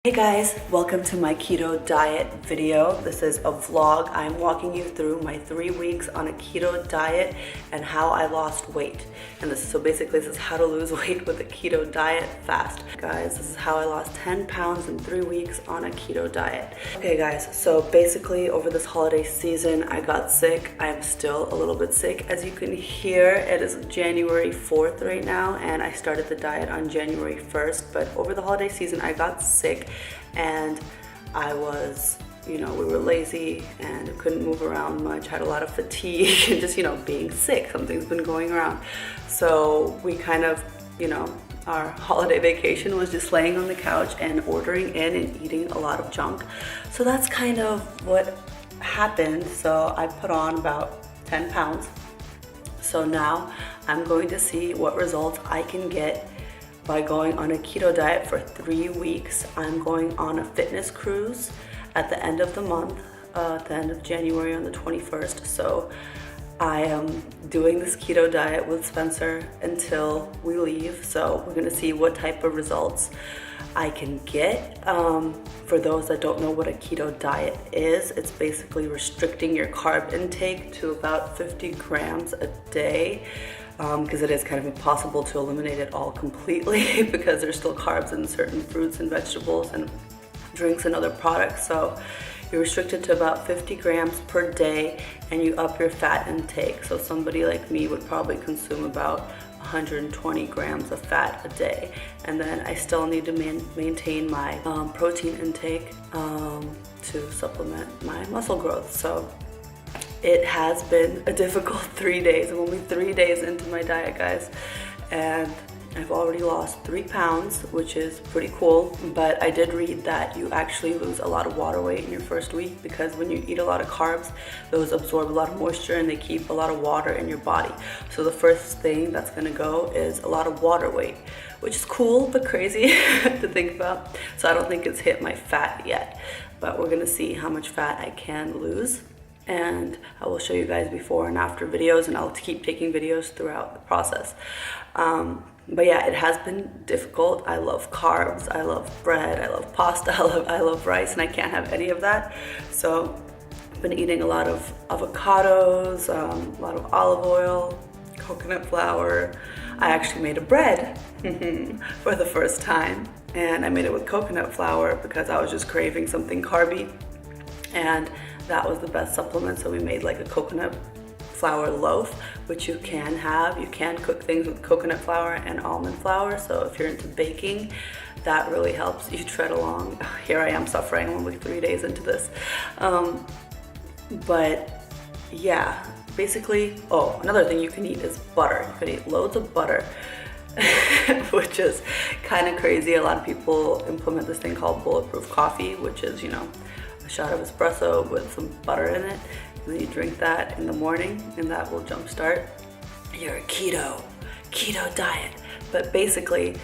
Hey guys, welcome to my keto diet video. This is a vlog. I'm walking you through my 3 weeks on a keto diet and how I lost weight. And this is how to lose weight with a keto diet fast. Guys, this is how I lost 10 pounds in 3 weeks on a keto diet. Okay guys, so basically over this holiday season, I got sick. I'm still a little bit sick. As you can hear, it is January 4th right now, and I started the diet on January 1st. But over the holiday season, I got sick. And I was, we were lazy and couldn't move around much, had a lot of fatigue and just, being sick. Something's been going around. So we kind of, our holiday vacation was just laying on the couch and ordering in and eating a lot of junk. So that's kind of what happened. So I put on about 10 pounds. So now I'm going to see what results I can get by going on a keto diet for 3 weeks. I'm going on a fitness cruise at the end of the month, at the end of January on the 21st. So I am doing this keto diet with Spencer until we leave. So we're gonna see what type of results I can get. For those that don't know what a keto diet is, it's basically restricting your carb intake to about 50 grams a day. Because it is kind of impossible to eliminate it all completely because there's still carbs in certain fruits and vegetables and drinks and other products. So you're restricted to about 50 grams per day and you up your fat intake. So somebody like me would probably consume about 120 grams of fat a day. And then I still need to maintain my protein intake to supplement my muscle growth. So it has been a difficult 3 days. I'm only 3 days into my diet, guys, and I've already lost 3 pounds, which is pretty cool. But I did read that you actually lose a lot of water weight in your first week because when you eat a lot of carbs, those absorb a lot of moisture and they keep a lot of water in your body. So the first thing that's gonna go is a lot of water weight, which is cool but crazy to think about. So I don't think it's hit my fat yet, but we're gonna see how much fat I can lose. And I will show you guys before and after videos, and I'll keep taking videos throughout the process. But yeah, it has been difficult. I love carbs, I love bread, I love pasta, I love rice, and I can't have any of that. So I've been eating a lot of avocados, a lot of olive oil, coconut flour. I actually made a bread for the first time, and I made it with coconut flour because I was just craving something carby. And that was the best supplement. So we made like a coconut flour loaf, which you can have. You can cook things with coconut flour and almond flour. So if you're into baking, that really helps you tread along. Here I am suffering, I'm only 3 days into this. But yeah, basically, another thing you can eat is butter. You can eat loads of butter, which is kind of crazy. A lot of people implement this thing called bulletproof coffee, which is, a shot of espresso with some butter in it, and then you drink that in the morning, and that will jumpstart your keto diet. But basically,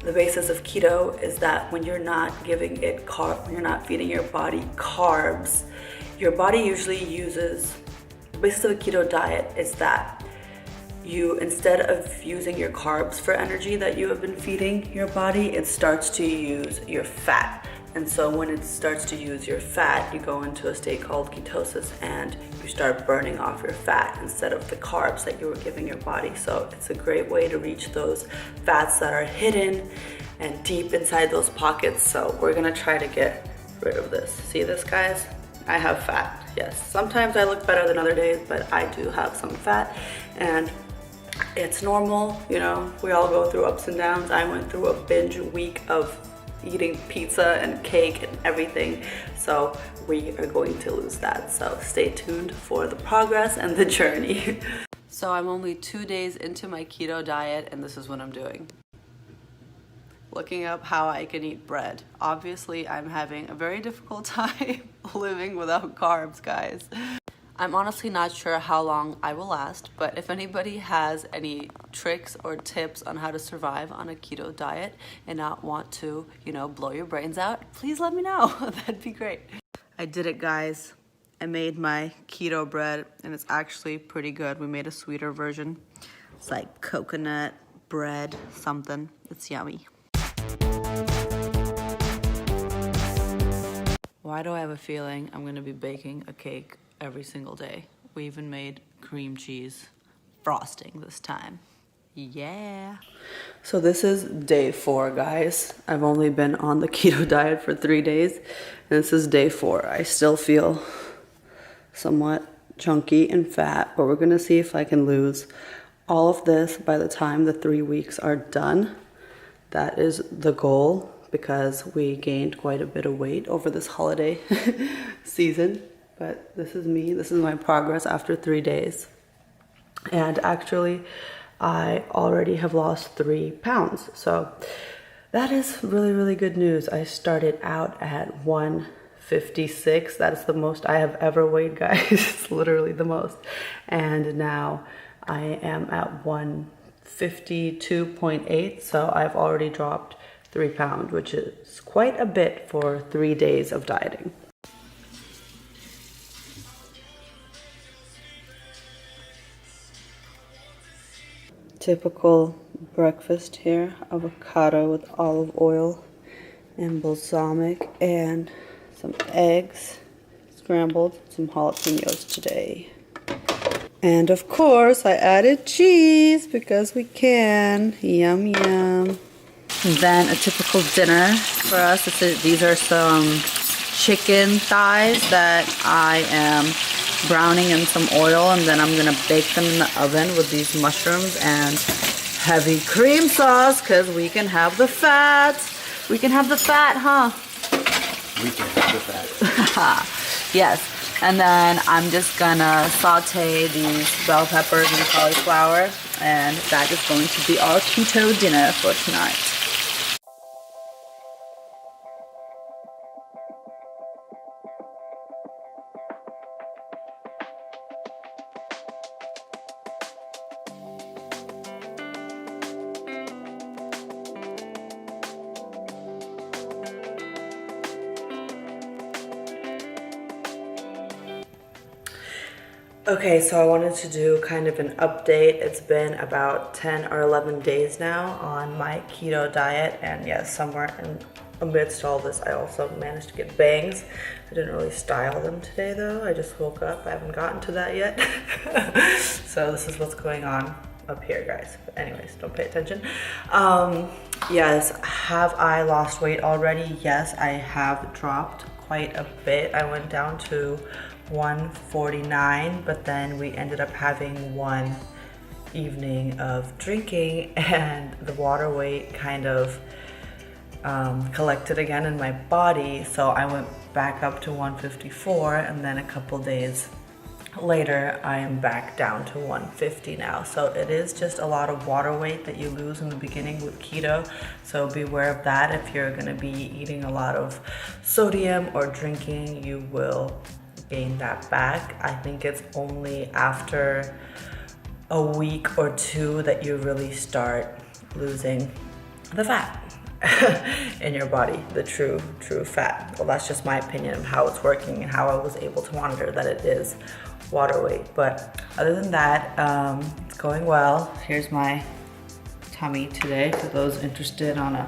the basis of keto is that when you're not giving it when you're not feeding your body carbs, your body usually uses. The basis of a keto diet is that you, instead of using your carbs for energy that you have been feeding your body, it starts to use your fat. And so when it starts to use your fat, you go into a state called ketosis and you start burning off your fat instead of the carbs that you were giving your body. So it's a great way to reach those fats that are hidden and deep inside those pockets. So we're gonna try to get rid of this. See this, guys? I have fat, yes. Sometimes I look better than other days, but I do have some fat, and it's normal, we all go through ups and downs. I went through a binge week of eating pizza and cake and everything. So we are going to lose that. So stay tuned for the progress and the journey. So I'm only 2 days into my keto diet, and this is what I'm doing. Looking up how I can eat bread. Obviously, I'm having a very difficult time living without carbs, guys. I'm honestly not sure how long I will last, but if anybody has any tricks or tips on how to survive on a keto diet and not want to, blow your brains out, please let me know. That'd be great. I did it, guys. I made my keto bread, and it's actually pretty good. We made a sweeter version. It's like coconut bread something. It's yummy. Why do I have a feeling I'm gonna be baking a cake every single day? We even made cream cheese frosting this time. Yeah. So this is day 4, guys. I've only been on the keto diet for 3 days, and this is day 4. I still feel somewhat chunky and fat, but we're gonna see if I can lose all of this by the time the 3 weeks are done. That is the goal, because we gained quite a bit of weight over this holiday season. But this is me, this is my progress after 3 days. And actually, I already have lost 3 pounds. So that is really, really good news. I started out at 156. That is the most I have ever weighed, guys. It's literally the most. And now I am at 152.8. So I've already dropped 3 pounds, which is quite a bit for 3 days of dieting. Typical breakfast here: avocado with olive oil and balsamic, and some eggs scrambled, some jalapenos today. And of course I added cheese because we can. Yum yum. And then a typical dinner for us. These are some chicken thighs that I am browning in some oil, and then I'm gonna bake them in the oven with these mushrooms and heavy cream sauce, because we can have the fat. We can have the fat, huh? We can have the fat. Yes. And then I'm just gonna saute these bell peppers and cauliflower, and that is going to be our keto dinner for tonight. Okay, so I wanted to do kind of an update. It's been about 10 or 11 days now on my keto diet, and yes, somewhere in amidst all this, I also managed to get bangs. I didn't really style them today though. I just woke up. I haven't gotten to that yet. So this is what's going on up here, guys. But anyways, don't pay attention. Yes, have I lost weight already? Yes, I have dropped quite a bit. I went down to 149, but then we ended up having one evening of drinking, and the water weight kind of collected again in my body, so I went back up to 154, and then a couple days later I am back down to 150 now. So it is just a lot of water weight that you lose in the beginning with keto, so beware of that. If you're going to be eating a lot of sodium or drinking, you will gain that back. I think it's only after a week or 2 that you really start losing the fat in your body, the true fat. Well, that's just my opinion of how it's working and how I was able to monitor that it is water weight. But other than that, it's going well. Here's my tummy today for those interested on a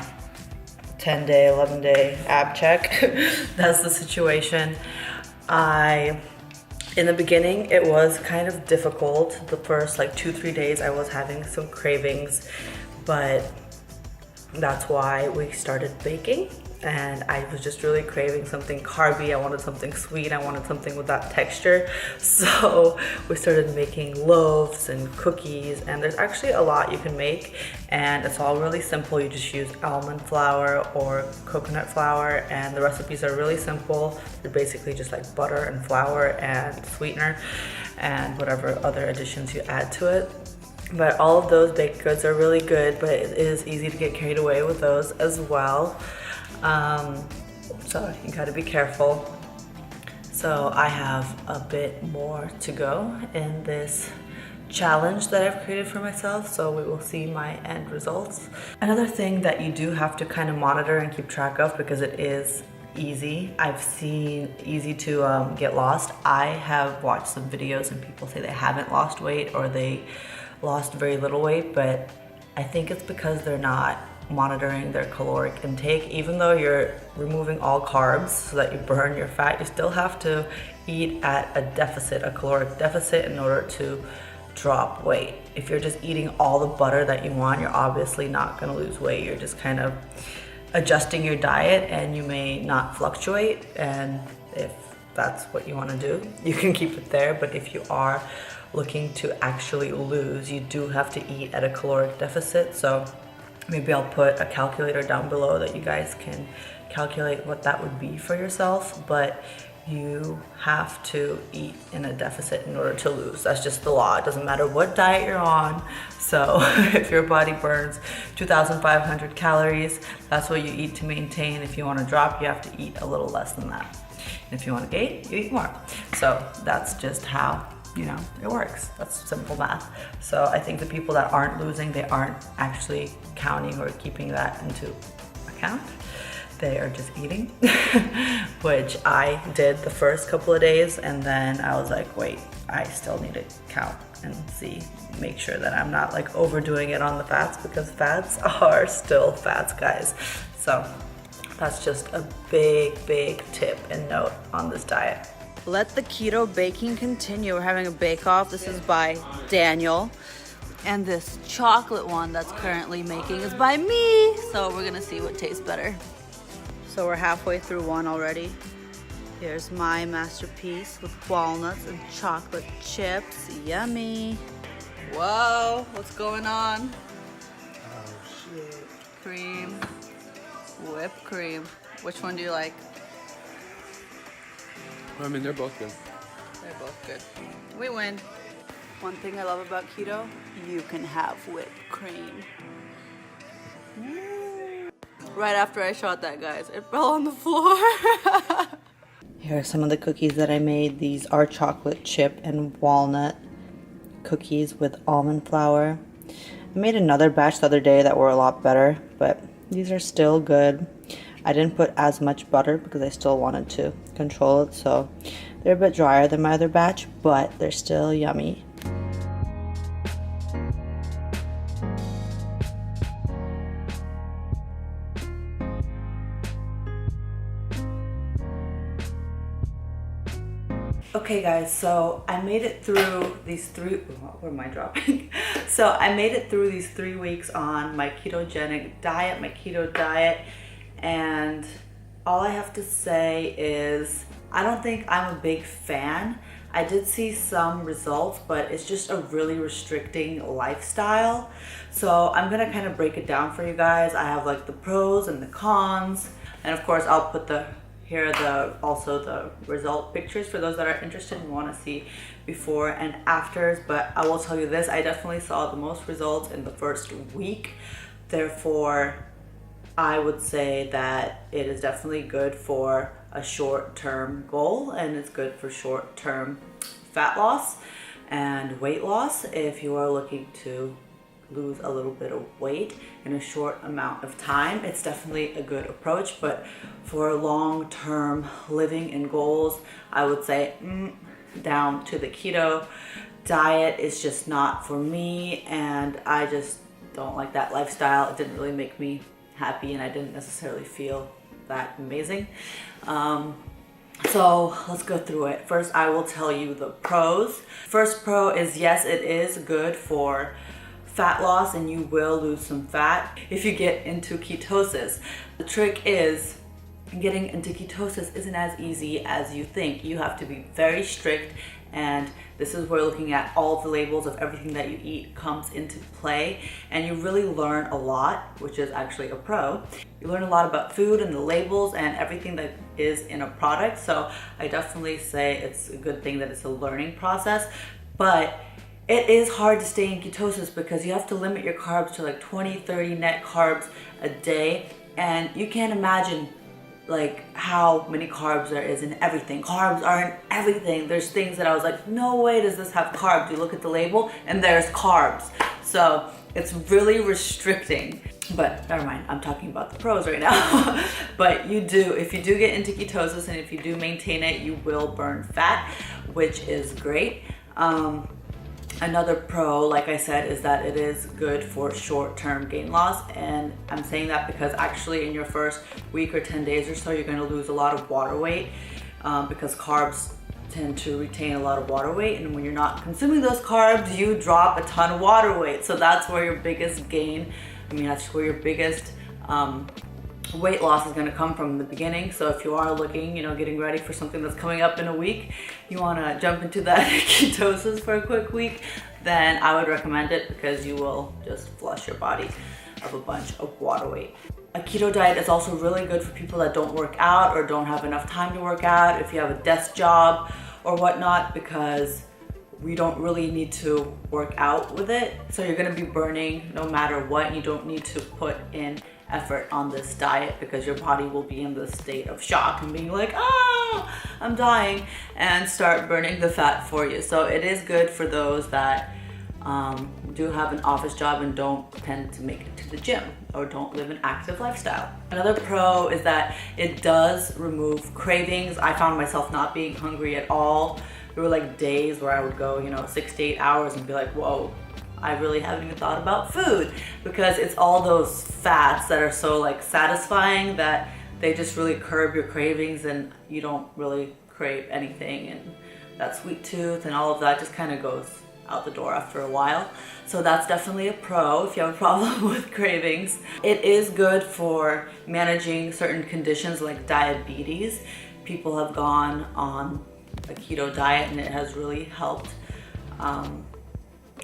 10-day, 11-day ab check. That's the situation. In the beginning, it was kind of difficult. The first like 2-3 days I was having some cravings, but that's why we started baking. And I was just really craving something carby. I wanted something sweet. I wanted something with that texture. So we started making loaves and cookies, and there's actually a lot you can make, and it's all really simple. You just use almond flour or coconut flour, and the recipes are really simple. They're basically just like butter and flour and sweetener and whatever other additions you add to it. But all of those baked goods are really good, but it is easy to get carried away with those as well. So you gotta be careful. So I have a bit more to go in this challenge that I've created for myself, so we will see my end results. Another thing that you do have to kind of monitor and keep track of, because it is easy. I've seen easy to get lost. I have watched some videos and people say they haven't lost weight or they lost very little weight, but I think it's because they're not monitoring their caloric intake. Even though you're removing all carbs so that you burn your fat, you still have to eat at a deficit, a caloric deficit, in order to drop weight. If you're just eating all the butter that you want, you're obviously not going to lose weight. You're just kind of adjusting your diet, and you may not fluctuate. And if that's what you want to do, you can keep it there. But if you are looking to actually lose, you do have to eat at a caloric deficit. So maybe I'll put a calculator down below that you guys can calculate what that would be for yourself. But you have to eat in a deficit in order to lose. That's just the law. It doesn't matter what diet you're on. So if your body burns 2,500 calories, that's what you eat to maintain. If you want to drop, you have to eat a little less than that. And if you want to gain, you eat more. So that's just how, it works. That's simple math. So I think the people that aren't losing, they aren't actually counting or keeping that into account. They are just eating, which I did the first couple of days, and then I was like, wait, I still need to count and make sure that I'm not like overdoing it on the fats, because fats are still fats, guys. So that's just a big tip and note on this diet. Let the keto baking continue. We're having a bake-off. This is by Daniel. And this chocolate one that's currently making is by me. So we're gonna see what tastes better. So we're halfway through one already. Here's my masterpiece with walnuts and chocolate chips. Yummy. Whoa, what's going on? Oh shit. Cream, whipped cream. Which one do you like? I mean, they're both good. They're both good. We win. One thing I love about keto, you can have whipped cream. Right after I shot that, guys, it fell on the floor. Here are some of the cookies that I made. These are chocolate chip and walnut cookies with almond flour. I made another batch the other day that were a lot better, but these are still good. I didn't put as much butter because I still wanted to control it, so they're a bit drier than my other batch, but they're still yummy. Okay guys, so I made it through these where am I dropping? So I made it through these 3 weeks on my ketogenic diet, my keto diet, and all I have to say is I don't think I'm a big fan. I did see some results, but it's just a really restricting lifestyle. So I'm gonna kind of break it down for you guys. I have like the pros and the cons, and of course I'll put here are also the result pictures for those that are interested and want to see before and afters. But I will tell you this, I definitely saw the most results in the first week. Therefore, I would say that it is definitely good for a short-term goal, and it's good for short-term fat loss and weight loss if you are looking to lose a little bit of weight in a short amount of time. It's definitely a good approach, but for long-term living and goals, I would say down to the keto diet is just not for me, and I just don't like that lifestyle. It didn't really make me happy, and I didn't necessarily feel that amazing. So let's go through it. First, I will tell you the pros. First pro is, yes, it is good for fat loss, and you will lose some fat if you get into ketosis. The trick is, getting into ketosis isn't as easy as you think. You have to be very strict, and this is where looking at all the labels of everything that you eat comes into play, and you really learn a lot, which is actually a pro. You learn a lot about food and the labels and everything that is in a product. So I definitely say it's a good thing that it's a learning process, but it is hard to stay in ketosis because you have to limit your carbs to like 20-30 net carbs a day, and you can't imagine like how many carbs there is in everything. Carbs are in everything. There's things that I was like, no way does this have carbs. You look at the label and there's carbs. So it's really restricting. But never mind, I'm talking about the pros right now. But if you do get into ketosis and if you do maintain it, you will burn fat, which is great. Another pro, like I said, is that it is good for short-term gain loss. And I'm saying that because actually in your first week or 10 days or so, you're going to lose a lot of water weight because carbs tend to retain a lot of water weight. And when you're not consuming those carbs, you drop a ton of water weight. So that's where your biggest gain, that's where your biggest weight loss is going to come from in the beginning. So if you are looking, getting ready for something that's coming up in a week, you want to jump into that ketosis for a quick week, then I would recommend it because you will just flush your body of a bunch of water weight. A keto diet is also really good for people that don't work out or don't have enough time to work out, if you have a desk job or whatnot, because we don't really need to work out with it. So you're going to be burning no matter what. You don't need to put in effort on this diet because your body will be in this state of shock and being like, I'm dying, and start burning the fat for you. So it is good for those that do have an office job and don't tend to make it to the gym or don't live an active lifestyle. Another pro is that it does remove cravings. I found myself not being hungry at all. There were like days where I would go 6 to 8 hours and be like, whoa, I really haven't even thought about food, because it's all those fats that are so like satisfying that they just really curb your cravings and you don't really crave anything, and that sweet tooth and all of that just kind of goes out the door after a while. So that's definitely a pro if you have a problem with cravings. It is good for managing certain conditions like diabetes. People have gone on a keto diet and it has really helped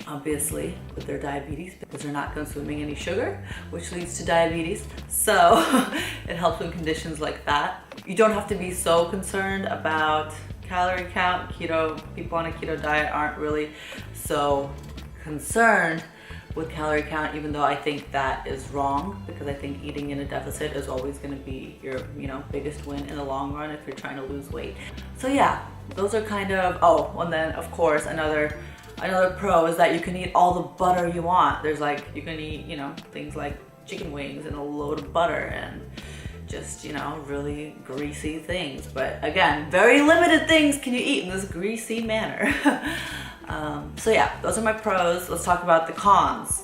obviously with their diabetes because they're not consuming any sugar, which leads to diabetes. So it helps in conditions like that. You don't have to be so concerned about calorie count. People on a keto diet aren't really so concerned with calorie count, even though I think that is wrong, because I think eating in a deficit is always going to be your biggest win in the long run if you're trying to lose weight. So yeah, those are kind of, and then of course another pro is that you can eat all the butter you want. There's you can eat, things like chicken wings and a load of butter and just, really greasy things. But again, very limited things can you eat in this greasy manner. So yeah, those are my pros. Let's talk about the cons,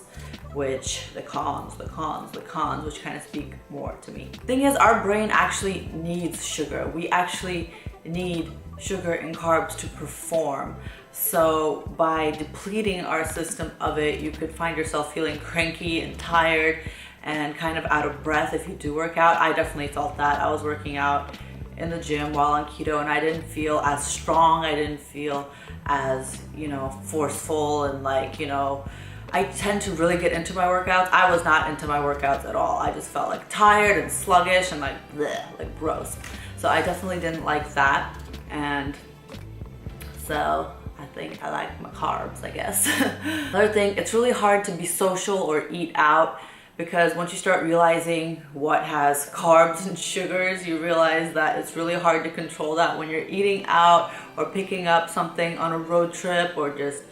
which kind of speak more to me. Thing is, our brain actually needs sugar. We actually need sugar and carbs to perform. So by depleting our system of it, you could find yourself feeling cranky and tired and kind of out of breath if you do work out. I definitely felt that. I was working out in the gym while on keto and I didn't feel as strong. I didn't feel as, forceful and I tend to really get into my workouts. I was not into my workouts at all. I just felt tired and sluggish and gross. So I definitely didn't like that. And so I think I like my carbs, I guess. Another thing, it's really hard to be social or eat out because once you start realizing what has carbs and sugars, you realize that it's really hard to control that when you're eating out or picking up something on a road trip, or just,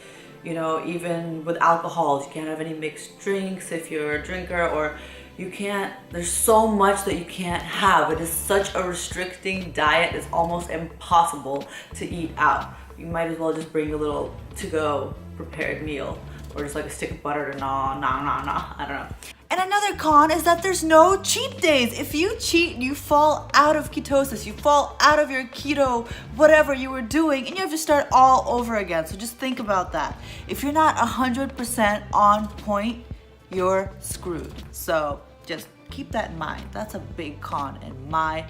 even with alcohol, you can't have any mixed drinks if you're a drinker, or there's so much that you can't have. It is such a restricting diet, it's almost impossible to eat out. You might as well just bring a little to-go prepared meal, or just a stick of butter to gnaw, I don't know. And another con is that there's no cheat days. If you cheat, you fall out of ketosis, you fall out of your keto, whatever you were doing, and you have to start all over again. So just think about that. If you're not 100% on point, you're screwed. So just keep that in mind. That's a big con in my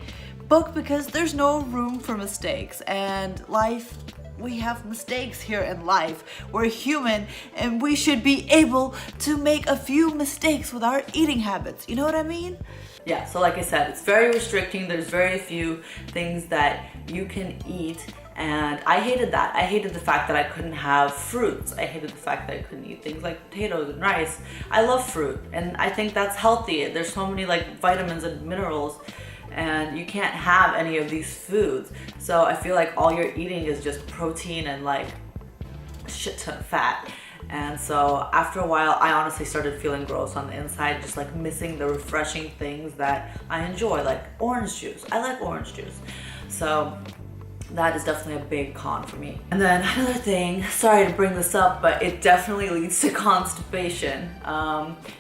book because there's no room for mistakes. And we have mistakes here in life. We're human and we should be able to make a few mistakes with our eating habits. You know what I mean? Yeah, so like I said, it's very restricting. There's very few things that you can eat. And I hated that. I hated the fact that I couldn't have fruits. I hated the fact that I couldn't eat things like potatoes and rice. I love fruit and I think that's healthy. There's so many vitamins and minerals, and you can't have any of these foods. So I feel like all you're eating is just protein and a shit ton of fat. And so after a while, I honestly started feeling gross on the inside, just missing the refreshing things that I enjoy, like orange juice. I like orange juice. So That is definitely a big con for me. And then another thing, sorry to bring this up, but it definitely leads to constipation.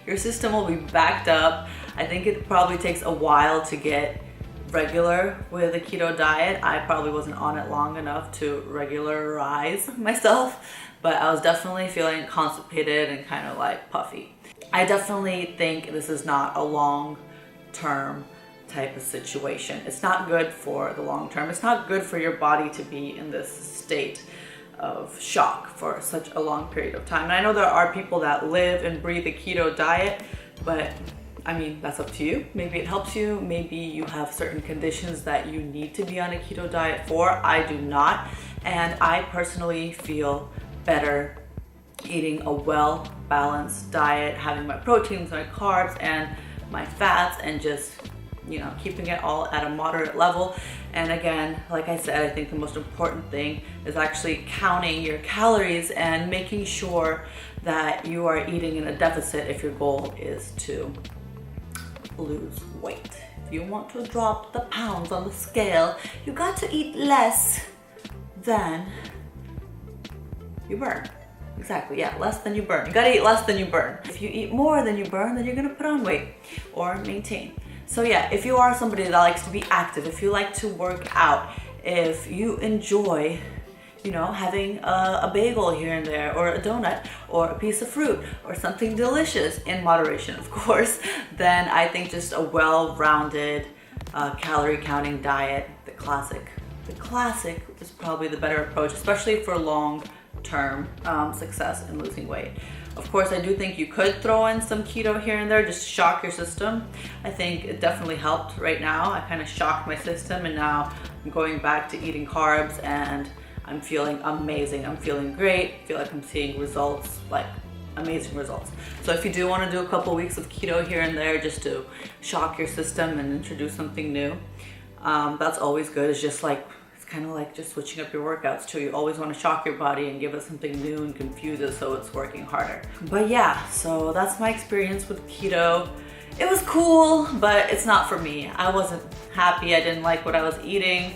Your system will be backed up. I think it probably takes a while to get regular with a keto diet. I probably wasn't on it long enough to regularize myself, but I was definitely feeling constipated and kind of like puffy. I definitely think this is not a long-term type of situation. It's not good for the long term. It's not good for your body to be in this state of shock for such a long period of time. And I know there are people that live and breathe a keto diet, but I mean, that's up to you. Maybe it helps you. Maybe you have certain conditions that you need to be on a keto diet for. I do not. And I personally feel better eating a well-balanced diet, having my proteins, my carbs, and my fats, and just, you know, keeping it all at a moderate level. And again, like I said, I think the most important thing is actually counting your calories and making sure that you are eating in a deficit if your goal is to lose weight. If you want to drop the pounds on the scale, you got to eat less than you burn. Exactly, yeah, less than you burn. You gotta eat less than you burn. If you eat more than you burn, then you're gonna put on weight or maintain. So yeah, if you are somebody that likes to be active, if you like to work out, if you enjoy, you know, having a bagel here and there, or a donut, or a piece of fruit, or something delicious, in moderation of course, then I think just a well-rounded calorie counting diet, the classic is probably the better approach, especially for long-term success in losing weight. Of course, I do think you could throw in some keto here and there just to shock your system. I think it definitely helped right now. I kind of shocked my system, and now I'm going back to eating carbs, and I'm feeling amazing. I'm feeling great. I feel like I'm seeing results, like amazing results. So if you do want to do a couple weeks of keto here and there just to shock your system and introduce something new, that's always good. It's just like, it's kind of like just switching up your workouts too. You always want to shock your body and give it something new and confuse it so it's working harder. But yeah, so that's my experience with keto. It was cool, but it's not for me. I wasn't happy. I didn't like what I was eating,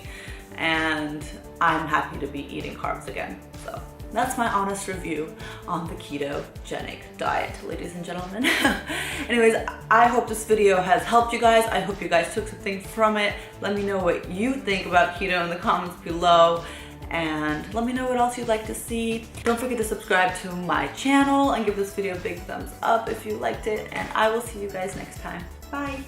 and I'm happy to be eating carbs again. So that's my honest review on the ketogenic diet, ladies and gentlemen. Anyways, I hope this video has helped you guys. I hope you guys took something from it. Let me know what you think about keto in the comments below, and let me know what else you'd like to see. Don't forget to subscribe to my channel and give this video a big thumbs up if you liked it, and I will see you guys next time. Bye.